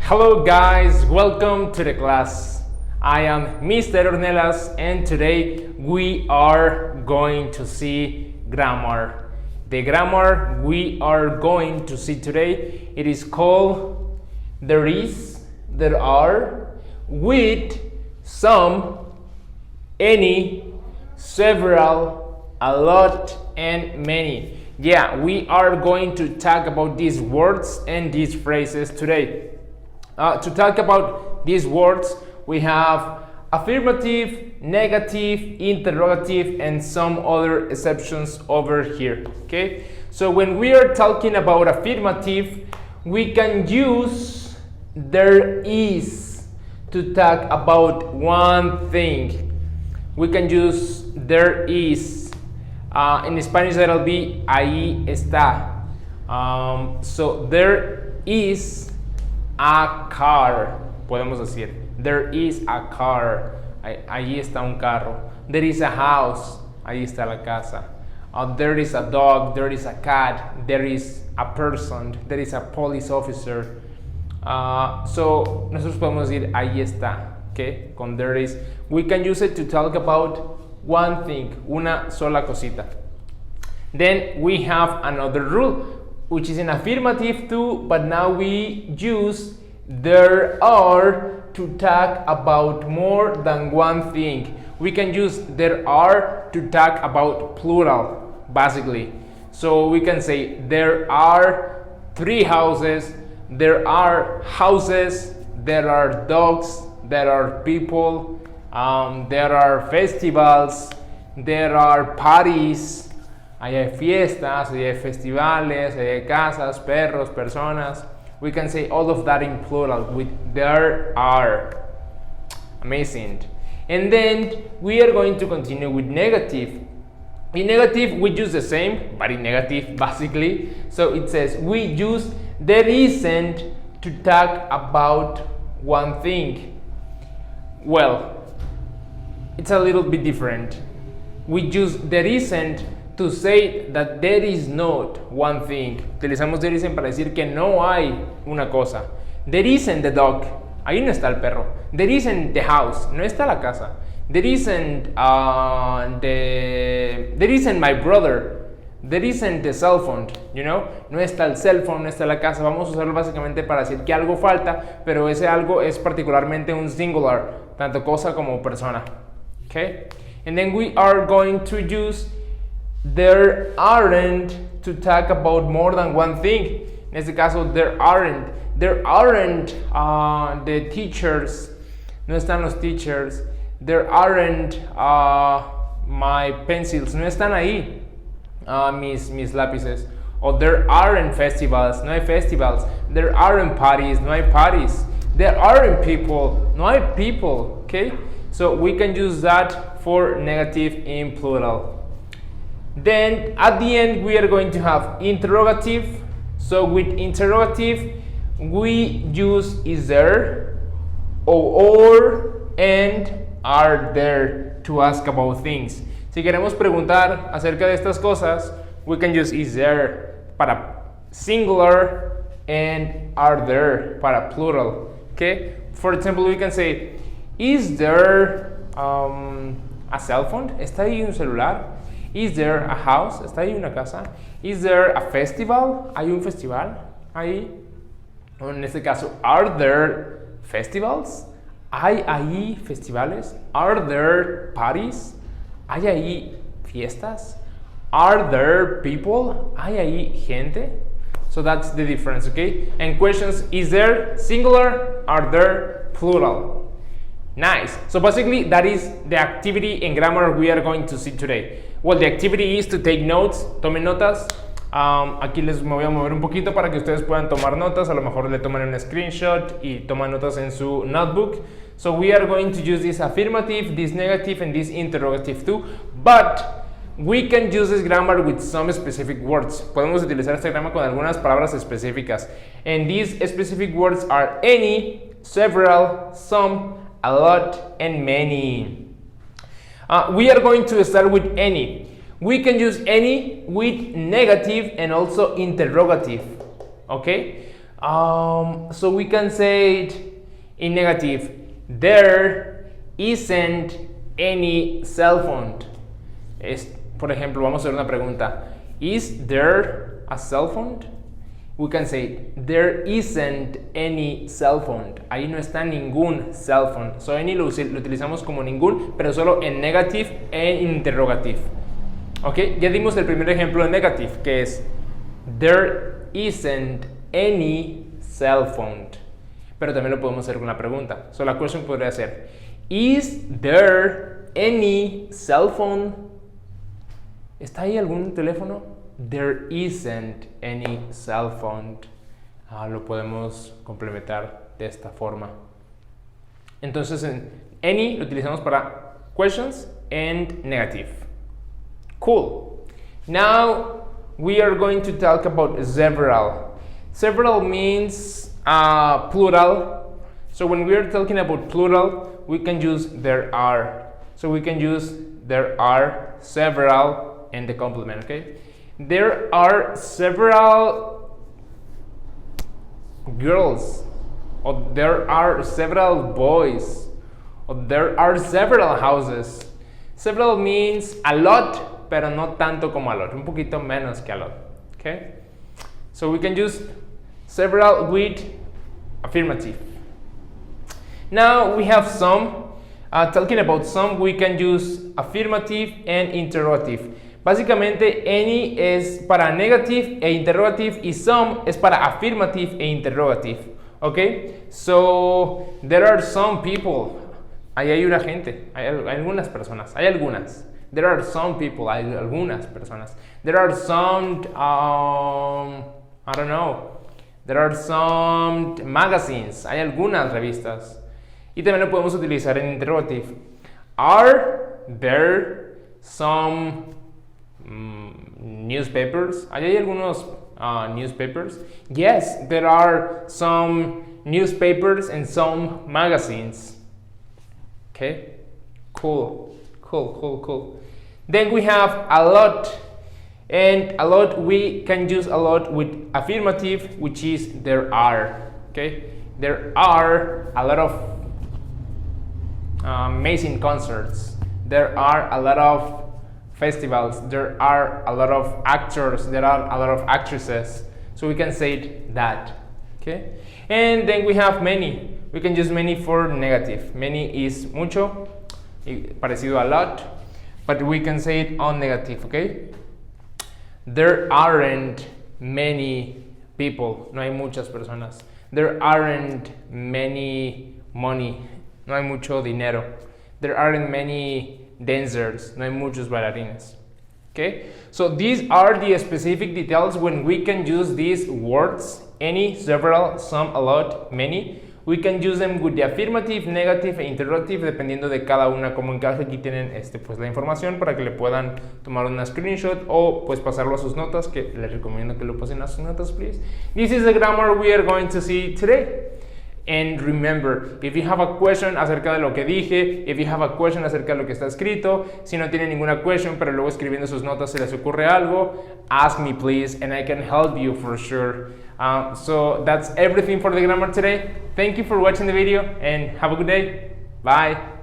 Hello guys, welcome to the class. I am Mr. Ornelas and today we are going to see grammar. The grammar we are going to see today, it is called there is, there are, with, some, any, several, a lot, and many. Yeah, we are going to talk about these words and these phrases today. To talk about these words, we have affirmative, negative, interrogative, and some other exceptions over here. Okay, so when we are talking about affirmative, we can use there is to talk about one thing. We can use there is. In Spanish, that'll be ahí está. So there is a car. Podemos decir, there is a car. Ahí está un carro. There is a house. Ahí está la casa. There is a dog. There is a cat. There is a person. There is a police officer. So nosotros podemos decir ahí está. Okay, con there is. We can use it to talk about one thing, una sola cosita. Then we have another rule, which is an affirmative too, but now we use there are to talk about more than one thing. We can use there are to talk about plural, basically. So we can say there are 3 houses, there are houses, there are dogs, there are people, there are festivals, there are parties, ahí hay fiestas, ahí hay festivales, ahí hay casas, perros, personas. We can say all of that in plural with there are. Amazing. And then we are going to continue with negative. In negative, we use the same, but in negative, basically. So it says we use there isn't to talk about one thing. Well, it's a little bit different. We use there isn't to say that there is not one thing. Utilizamos there isn't para decir que no hay una cosa. There isn't the dog. Ahí no está el perro. There isn't the house. No está la casa. There isn't there isn't my brother. There isn't the cell phone, you know? No está el cell phone, no está la casa. Vamos a usarlo básicamente para decir que algo falta, pero ese algo es particularmente un singular, tanto cosa como persona. Okay? And then we are going to use there aren't to talk about more than one thing. En este caso, there aren't the teachers. No están los teachers. There aren't my pencils. No están ahí mis lápices. Or there aren't festivals. No hay festivals. There aren't parties. No hay parties. There aren't people. No hay people. Okay? So we can use that for negative in plural. Then at the end we are going to have interrogative. So with interrogative we use is there or and are there to ask about things. Si queremos preguntar acerca de estas cosas, we can use is there para singular and are there para plural. Okay? For example, we can say is there a cell phone? ¿Está ahí un celular? Is there a house? ¿Está ahí una casa? Is there a festival? ¿Hay un festival ahí? O en este caso, are there festivals? ¿Hay ahí festivales? Are there parties? ¿Hay ahí fiestas? Are there people? ¿Hay ahí gente? So that's the difference, okay? And questions, is there singular? Are there plural? Nice. So basically that is the activity in grammar we are going to see today. Well, the activity is to take notes. Tomen notas. Aquí me voy a mover un poquito para que ustedes puedan tomar notas. A lo mejor le toman un screenshot y toman notas en su notebook. So we are going to use this affirmative, this negative, and this interrogative too. But we can use this grammar with some specific words. Podemos utilizar este grammar con algunas palabras específicas. And these specific words are any, several, some, a lot, and many. We are going to start with any. We can use any with negative and also interrogative. Okay? So we can say it in negative. There isn't any cell phone. Por ejemplo, vamos a hacer una pregunta. Is there a cell phone? We can say there isn't any cell phone. Ahí no está ningún cell phone. So any lo utilizamos como ningún, pero solo en negative e interrogative. Ok, ya dimos el primer ejemplo de negative, que es there isn't any cell phone. Pero también lo podemos hacer con la pregunta. So la question podría ser, is there any cell phone? ¿Está ahí algún teléfono? There isn't any cell phone. Lo podemos complementar de esta forma. Entonces, en any lo utilizamos para questions and negative. Cool. Now we are going to talk about several. Several means plural. So when we are talking about plural, we can use there are. So we can use there are several and the complement, okay? There are several girls, or there are several boys, or there are several houses. Several means a lot, pero no tanto como a lot, un poquito menos que a lot, okay? So we can use several with affirmative. Now we have some. Talking about some, we can use affirmative and interrogative. Básicamente, any es para negative e interrogative y some es para affirmative e interrogative. Okay? So, there are some people. Ahí hay una gente. Hay algunas personas. Hay algunas. There are some people. Hay algunas personas. There are some, I don't know. There are some magazines. Hay algunas revistas. Y también lo podemos utilizar en interrogative. Are there some newspapers? ¿Hay algunos newspapers? Yes, there are some newspapers and some magazines. Okay, cool. Then we have a lot. And a lot, we can use a lot with affirmative, which is there are. Okay, there are a lot of amazing concerts. There are a lot of festivals. There are a lot of actors. There are a lot of actresses. So we can say that. Okay, and then we have many. We can use many for negative. Many is mucho, parecido a lot, but we can say it on negative. Okay. There aren't many people. No hay muchas personas. There aren't many money. No hay mucho dinero. There aren't many dancers. No hay muchos bailarines. Okay? So these are the specific details when we can use these words. Any, several, some, a lot, many. We can use them with the affirmative, negative e interrogative dependiendo de cada una como encaje. Aquí tienen pues la información para que le puedan tomar una screenshot o pues pasarlo a sus notas, que les recomiendo que lo pasen a sus notas, please. This is the grammar we are going to see today. And remember, if you have a question acerca de lo que dije, if you have a question acerca de lo que está escrito, si no tienen ninguna question pero luego escribiendo sus notas se les ocurre algo, ask me please and I can help you for sure. So that's everything for the grammar today. Thank you for watching the video and have a good day. Bye.